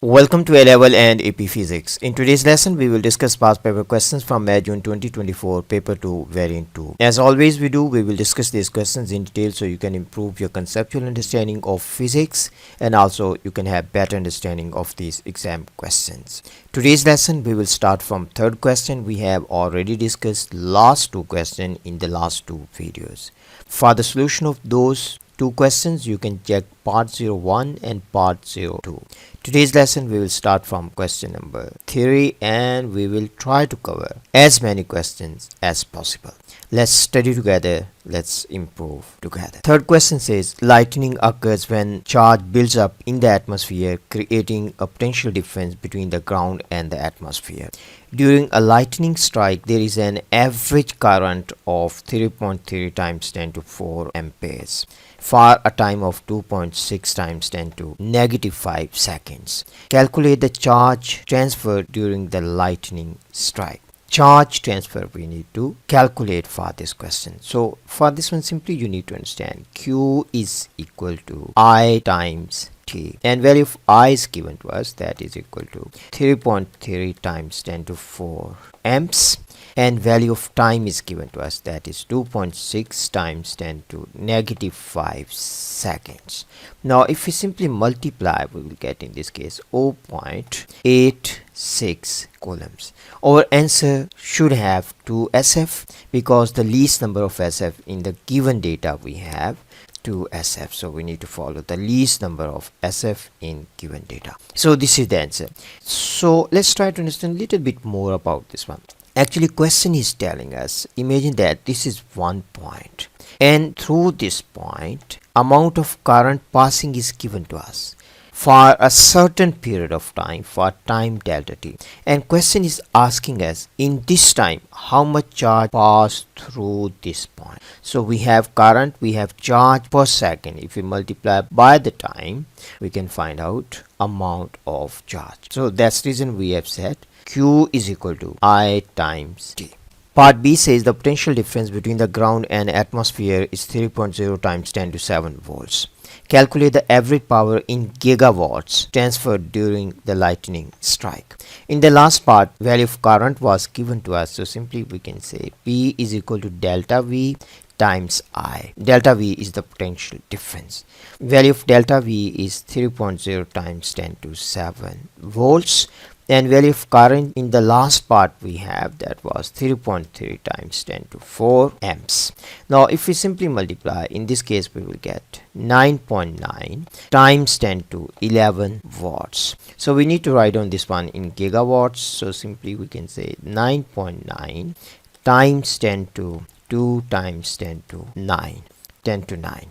Welcome to A-Level and AP Physics. In today's lesson, we will discuss past paper questions from May June 2024, Paper 2, Variant 2. As always we do, we will discuss these questions in detail so you can improve your conceptual understanding of physics and also you can have better understanding of these exam questions. Today's lesson, we will start from third question. We have already discussed last two questions in the last two videos. For the solution of those two questions, you can check part 01 and part 02. Today's lesson, we will start from question number 3 and we will try to cover as many questions as possible. Let's study together. Let's improve together. Third question says, lightning occurs when charge builds up in the atmosphere, creating a potential difference between the ground and the atmosphere. During a lightning strike, there is an average current of 3.3 times 10 to 4 amperes for a time of 2.6 times 10 to negative 5 seconds. Calculate the charge transfer during the lightning strike. Charge transfer we need to calculate for this question. So for this one, simply you need to understand Q is equal to I times T, and value of I is given to us, that is equal to 3.3 times 10 to 4 amps, and value of time is given to us, that is 2.6 times 10 to negative 5 seconds. Now if we simply multiply, we will get in this case 0.86 coulombs. Our answer should have 2 SF because the least number of SF in the given data we have 2 SF. So we need to follow the least number of SF in given data. So this is the answer. So let's try to understand a little bit more about this one. Actually, question is telling us, imagine that this is one point and through this point amount of current passing is given to us for a certain period of time, for time delta t, and question is asking us in this time how much charge passed through this point. So we have current, we have charge per second. If we multiply by the time, we can find out amount of charge. So that's the reason we have said Q is equal to I times T. Part B says the potential difference between the ground and atmosphere is 3.0 times 10 to 7 volts. Calculate the average power in gigawatts transferred during the lightning strike. In the last part, value of current was given to us. So simply we can say P is equal to delta V times I. Delta V is the potential difference. Value of delta V is 3.0 times 10 to 7 volts. And value of current in the last part we have, that was 3.3 times 10 to 4 amps. Now if we simply multiply, in this case we will get 9.9 times 10 to 11 watts. So we need to write down this one in gigawatts. So simply we can say 9.9 times 10 to 2 times 10 to 9.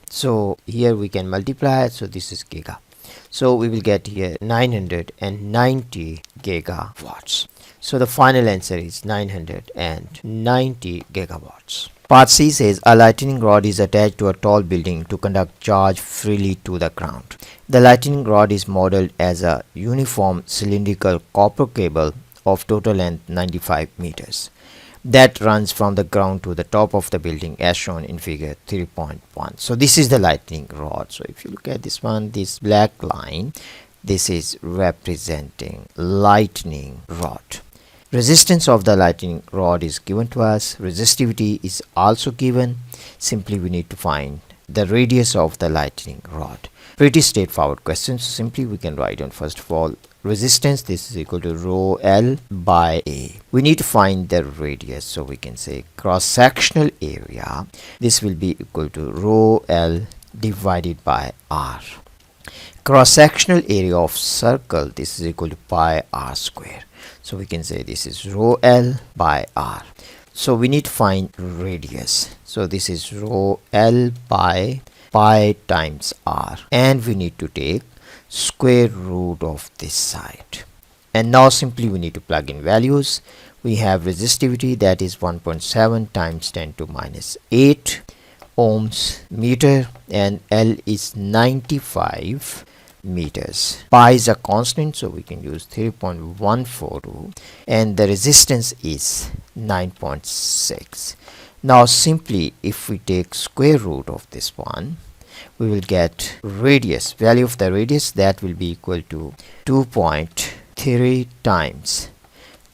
So here we can multiply, so this is giga. So we will get here 990 gigawatts. So the final answer is 990 gigawatts. Part C says a lightning rod is attached to a tall building to conduct charge freely to the ground. The lightning rod is modeled as a uniform cylindrical copper cable of total length 95 meters. That runs from the ground to the top of the building as shown in figure 3.1. So this is the lightning rod. So if you look at this one, this black line, this is representing lightning rod. Resistance of the lightning rod is given to us. Resistivity is also given. Simply we need to find the radius of the lightning rod. Pretty straightforward question. So simply we can write down first of all resistance, this is equal to rho L by A. We need to find the radius, so we can say cross-sectional area, this will be equal to rho L divided by R. Cross-sectional area of circle, this is equal to pi R square. So we can say this is rho L by R. So we need to find radius. So this is rho L by pi times R, and we need to take square root of this side. And now simply we need to plug in values. We have resistivity, that is 1.7 times 10 to minus 8 ohms meter, and L is 95 meters. Pi is a constant, so we can use 3.142, and the resistance is 9.6. Now simply if we take square root of this one, we will get radius, value of the radius, that will be equal to 2.3 times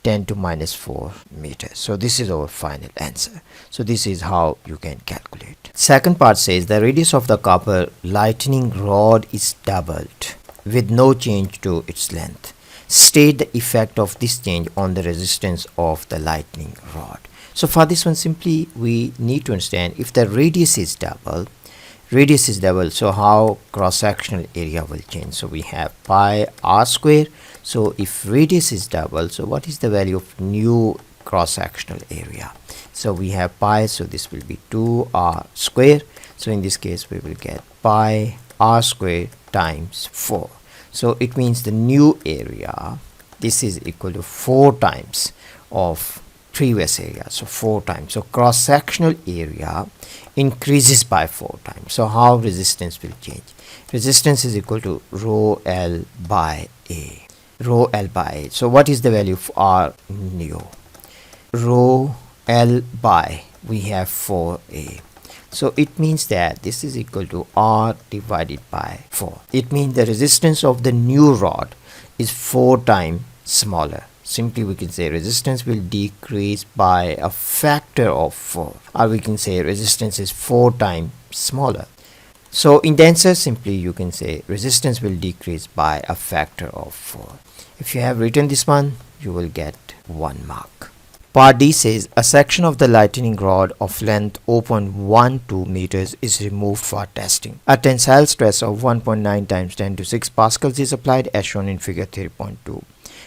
10 to minus 4 meters. So this is our final answer. So this is how you can calculate. Second part says the radius of the copper lightning rod is doubled with no change to its length. State the effect of this change on the resistance of the lightning rod. So for this one, simply we need to understand if the radius is double, so how cross-sectional area will change. So we have pi r square. So if radius is double, so what is the value of new cross-sectional area? So we have pi, so this will be 2r square. So in this case we will get pi r square times 4. So it means the new area, this is equal to 4 times of previous area, so 4 times. So cross-sectional area increases by 4 times. So how resistance will change? Resistance is equal to rho L by A. Rho L by A. So what is the value of R new? Rho L by, we have 4A. So it means that this is equal to R divided by 4. It means the resistance of the new rod is 4 times smaller. Simply we can say resistance will decrease by a factor of 4, or we can say resistance is 4 times smaller. So in the answer, simply you can say resistance will decrease by a factor of 4. If you have written this one, you will get 1 mark. Part D says a section of the lightning rod of length 0.12 meters is removed for testing. A tensile stress of 1.9 times 10 to 6 pascals is applied as shown in figure 3.2.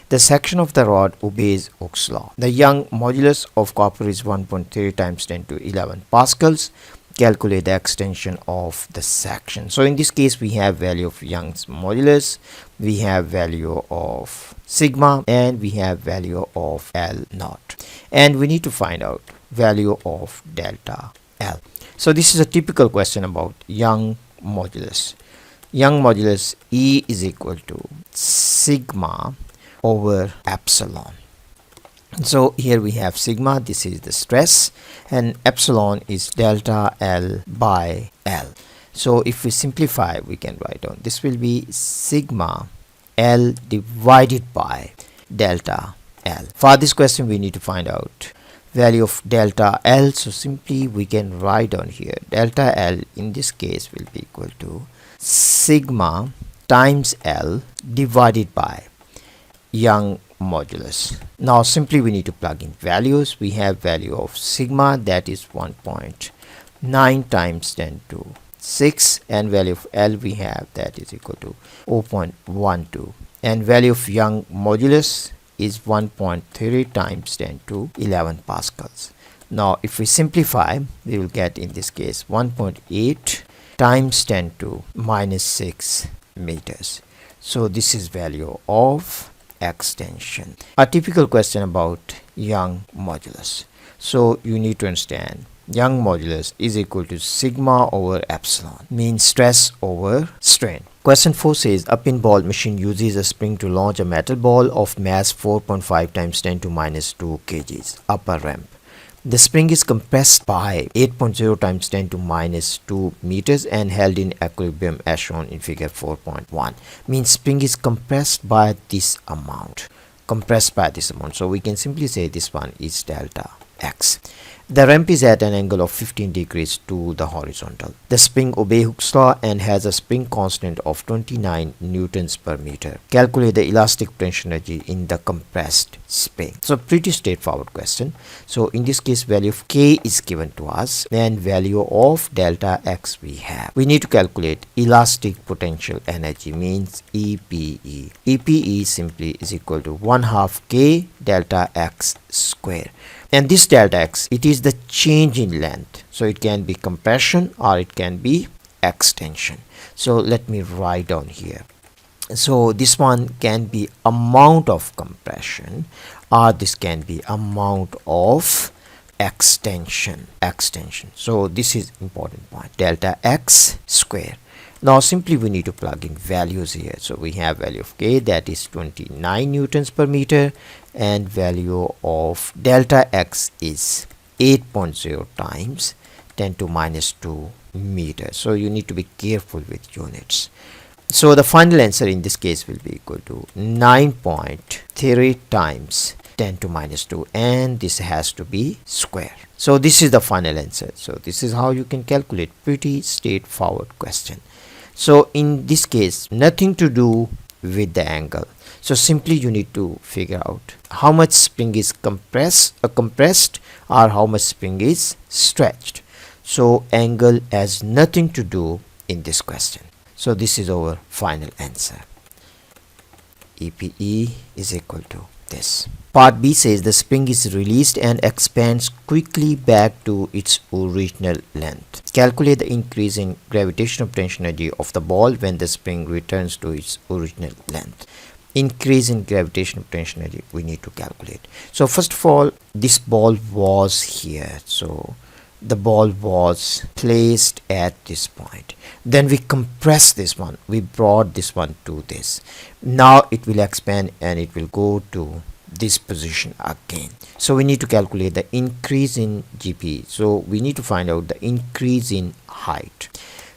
The section of the rod obeys Hooke's law. The Young modulus of copper is 1.3 times 10 to 11 pascals. Calculate the extension of the section. So in this case we have value of Young's modulus, we have value of sigma, and we have value of L naught, and we need to find out value of delta L. So this is a typical question about Young modulus. Young modulus E is equal to sigma over epsilon. So here we have sigma, this is the stress, and epsilon is delta L by L. So if we simplify, we can write down this will be sigma L divided by delta L. For this question we need to find out value of delta L. So simply we can write down here delta L in this case will be equal to sigma times L divided by Young modulus. Now simply we need to plug in values. We have value of sigma, that is 1.9 times 10 to 6, and value of L we have, that is equal to 0.12, and value of Young modulus is 1.3 times 10 to 11 pascals. Now if we simplify, we will get in this case 1.8 times 10 to minus 6 meters. So this is value of extension. A typical question about Young modulus. So you need to understand Young modulus is equal to sigma over epsilon, means stress over strain. Question 4 says a pinball machine uses a spring to launch a metal ball of mass 4.5 times 10 to minus 2 kgs up a ramp. The spring is compressed by 8.0 times 10 to minus 2 meters and held in equilibrium as shown in figure 4.1. Means spring is compressed by this amount. So we can simply say this one is delta X. The ramp is at an angle of 15 degrees to the horizontal. The spring obeys Hooke's law and has a spring constant of 29 newtons per meter. Calculate the elastic potential energy in the compressed spring. So pretty straightforward question. So in this case value of K is given to us and value of delta X we have. We need to calculate elastic potential energy, means EPE. EPE simply is equal to 1/2 K delta X square. And this delta X, it is the change in length. So it can be compression or it can be extension. So let me write down here. So this one can be amount of compression or this can be amount of extension. So this is important point, delta X square. Now simply we need to plug in values here. So we have value of K, that is 29 newtons per meter, and value of delta X is 8.0 times 10 to minus 2 meters. So you need to be careful with units. So the final answer in this case will be equal to 9.3 times 10 to minus 2, and this has to be square. So this is the final answer. So this is how you can calculate. Pretty straightforward question. So in this case, nothing to do with the angle. So simply you need to figure out how much spring is compressed or how much spring is stretched. So angle has nothing to do in this question. So this is our final answer. EPE is equal to this. Part B says the spring is released and expands quickly back to its original length. Calculate the increase in gravitational potential energy of the ball when the spring returns to its original length. Increase in gravitational potential energy we need to calculate. So first of all, this ball was here. So the ball was placed at this point. Then we compress this one. We brought this one to this. Now it will expand and it will go to this position again. So we need to calculate the increase in GP. So we need to find out the increase in height.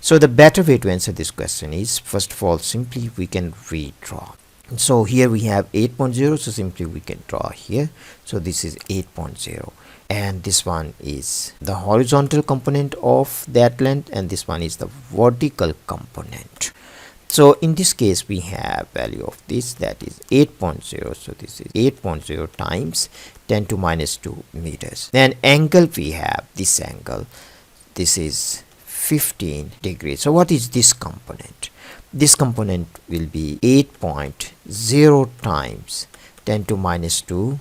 So the better way to answer this question is, first of all, simply we can redraw. So here we have 8.0. So simply we can draw here. So this is 8.0. And this one is the horizontal component of that length, and this one is the vertical component. So in this case we have value of this, that is 8.0. So this is 8.0 times 10 to minus 2 meters. Then angle, we have this angle, this is 15 degrees. So what is this component? This component will be 8.0 times 10 to minus 2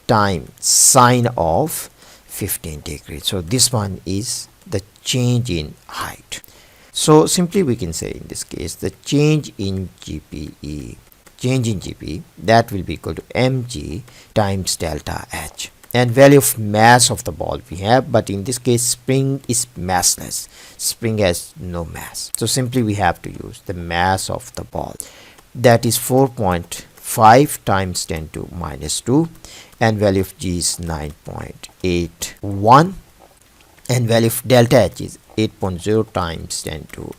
times sine of 15 degrees. So this one is the change in height. So simply we can say in this case the change in GP that will be equal to mg times delta h, and value of mass of the ball we have, but in this case spring is massless. Spring has no mass. So simply we have to use the mass of the ball, that is 4.5 times 10 to minus 2, and value of g is 9.81, and value of delta h is 8.0 times 10 to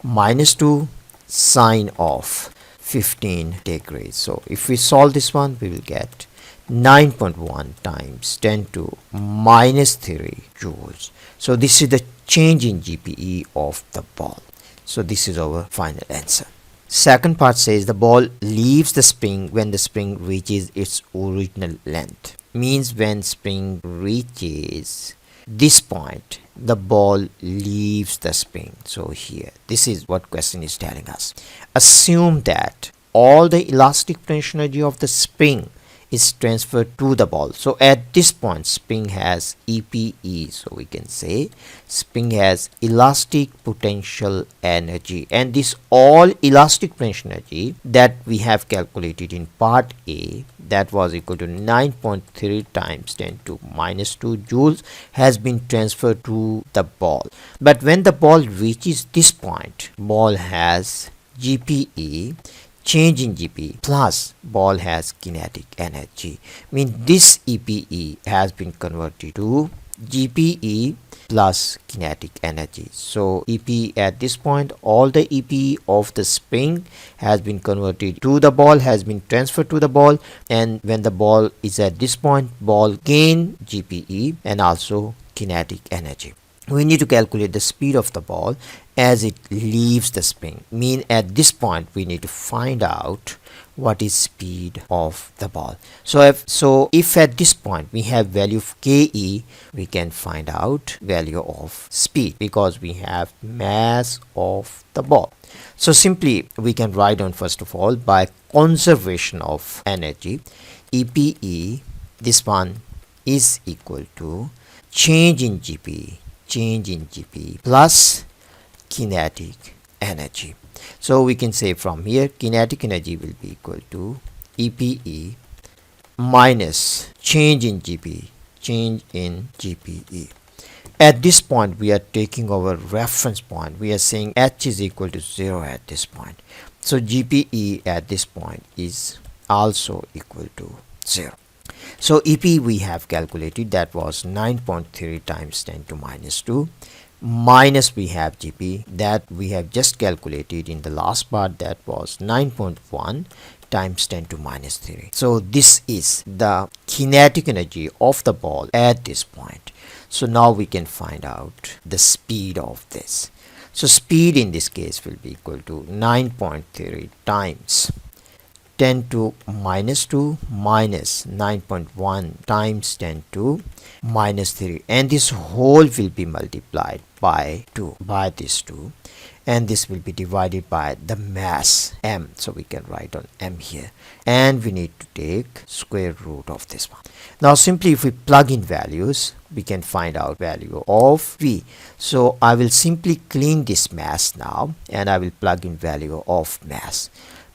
minus 2 sine of 15 degrees. So if we solve this one, we will get 9.1 times 10 to minus 3 joules. So this is the change in GPE of the ball. So this is our final answer. Second part says the ball leaves the spring when the spring reaches its original length. Means when spring reaches this point, the ball leaves the spring. So here, this is what question is telling us. Assume that all the elastic potential energy of the spring is transferred to the ball. So at this point spring has EPE. So we can say spring has elastic potential energy, and this all elastic potential energy that we have calculated in part A, that was equal to 9.3 times 10 to minus 2 joules, has been transferred to the ball. But when the ball reaches this point, ball has GPE, change in GP, plus ball has kinetic energy. Mean this EPE has been converted to GPE plus kinetic energy. So EPE at this point, all the EPE of the spring has been converted to the ball, has been transferred to the ball, and when the ball is at this point, ball gain GPE and also kinetic energy. We need to calculate the speed of the ball as it leaves the spring. Mean at this point we need to find out what is speed of the ball. So if at this point we have value of KE, we can find out value of speed because we have mass of the ball. So simply we can write down, first of all, by conservation of energy, EPE, this one is equal to change in GP plus kinetic energy. So we can say from here kinetic energy will be equal to EPE minus change in GPE. At this point we are taking our reference point. We are saying H is equal to 0 at this point. So GPE at this point is also equal to 0. So EP we have calculated, that was 9.3 times 10 to minus 2 minus we have GP that we have just calculated in the last part, that was 9.1 times 10 to minus 3. So this is the kinetic energy of the ball at this point. So now we can find out the speed of this. So speed in this case will be equal to 9.3 times 10 to minus 2 minus 9.1 times 10 to minus 3, and this whole will be multiplied by 2, by this 2, and this will be divided by the mass m. So we can write on m here, and we need to take square root of this one. Now simply if we plug in values, we can find out value of v. So I will simply clean this mass now, and I will plug in value of mass.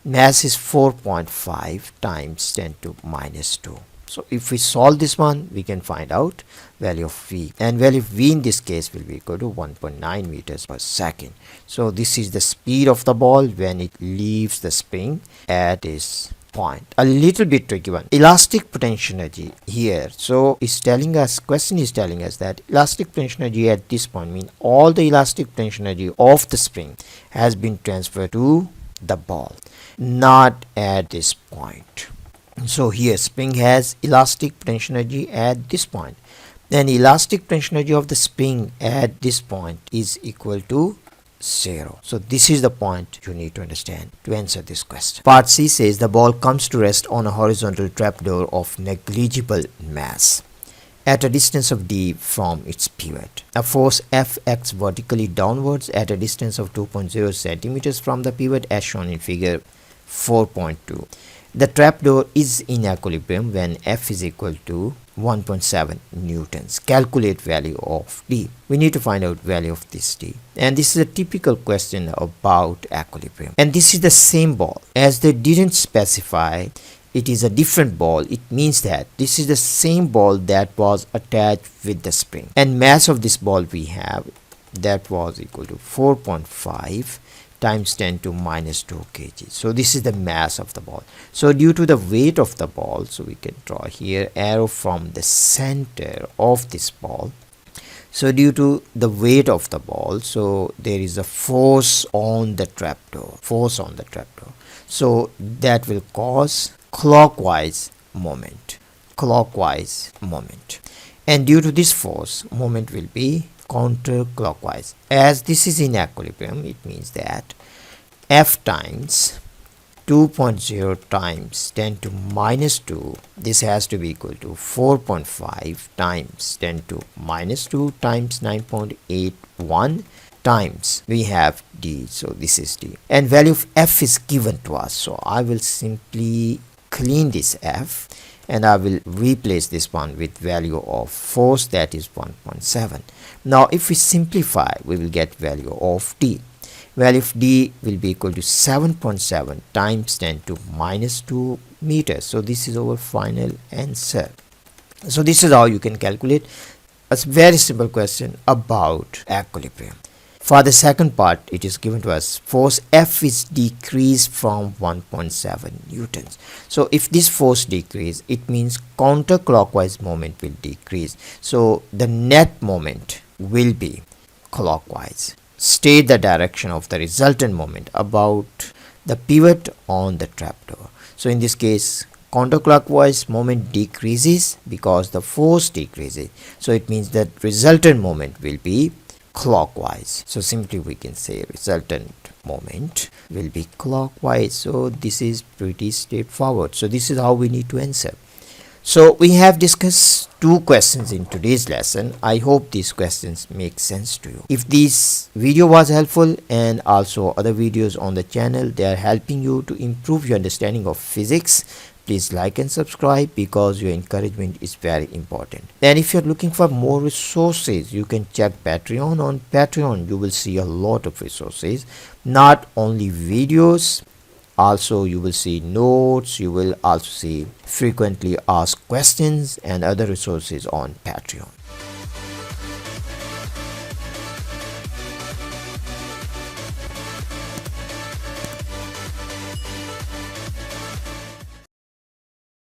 Mass is 4.5 times 10 to minus 2. So if we solve this one, we can find out value of v, and value of v in this case will be equal to 1.9 meters per second. So this is the speed of the ball when it leaves the spring at this point. A little bit tricky one. Elastic potential energy here. So it's telling us, question is telling us that elastic potential energy at this point means all the elastic potential energy of the spring has been transferred to the ball, not at this point. So here spring has elastic potential energy at this point, then elastic potential energy of the spring at this point is equal to 0. So this is the point you need to understand to answer this question. Part C says the ball comes to rest on a horizontal trapdoor of negligible mass at a distance of d from its pivot. A force F acts vertically downwards at a distance of 2.0 centimeters from the pivot as shown in figure 4.2. The trapdoor is in equilibrium when F is equal to 1.7 newtons. Calculate value of D. We need to find out value of this D. And this is a typical question about equilibrium. And this is the same ball. As they didn't specify it is a different ball, it means that this is the same ball that was attached with the spring. And mass of this ball we have, that was equal to 4.5 times 10 to minus 2 kg. So this is the mass of the ball. So due to the weight of the ball, so we can draw here arrow from the center of this ball. So due to the weight of the ball, so there is a force on the trapdoor, so that will cause clockwise moment, and due to this force, moment will be counterclockwise. As this is in equilibrium, it means that F times 2.0 times 10 to minus 2, this has to be equal to 4.5 times 10 to minus 2 times 9.81 times we have D. So this is D, and value of F is given to us. So I will simply clean this F, and I will replace this one with value of force, that is 1.7. Now if we simplify, we will get value of D. Value of D will be equal to 7.7 times 10 to minus 2 meters. So this is our final answer. So this is how you can calculate a very simple question about equilibrium. For the second part, it is given to us force F is decreased from 1.7 newtons. So if this force decrease, it means counterclockwise moment will decrease. So the net moment will be clockwise. State the direction of the resultant moment about the pivot on the trapdoor. So in this case, counterclockwise moment decreases because the force decreases. So it means that resultant moment will be clockwise. So simply we can say resultant moment will be clockwise. So this is pretty straightforward. So this is how we need to answer. So we have discussed two questions in today's lesson. I hope these questions make sense to you. If this video was helpful, and also other videos on the channel, they are helping you to improve your understanding of physics, please like and subscribe, because your encouragement is very important. And if you're looking for more resources, you can check Patreon. On Patreon you will see a lot of resources, not only videos, also you will see notes, you will also see frequently asked questions and other resources on Patreon.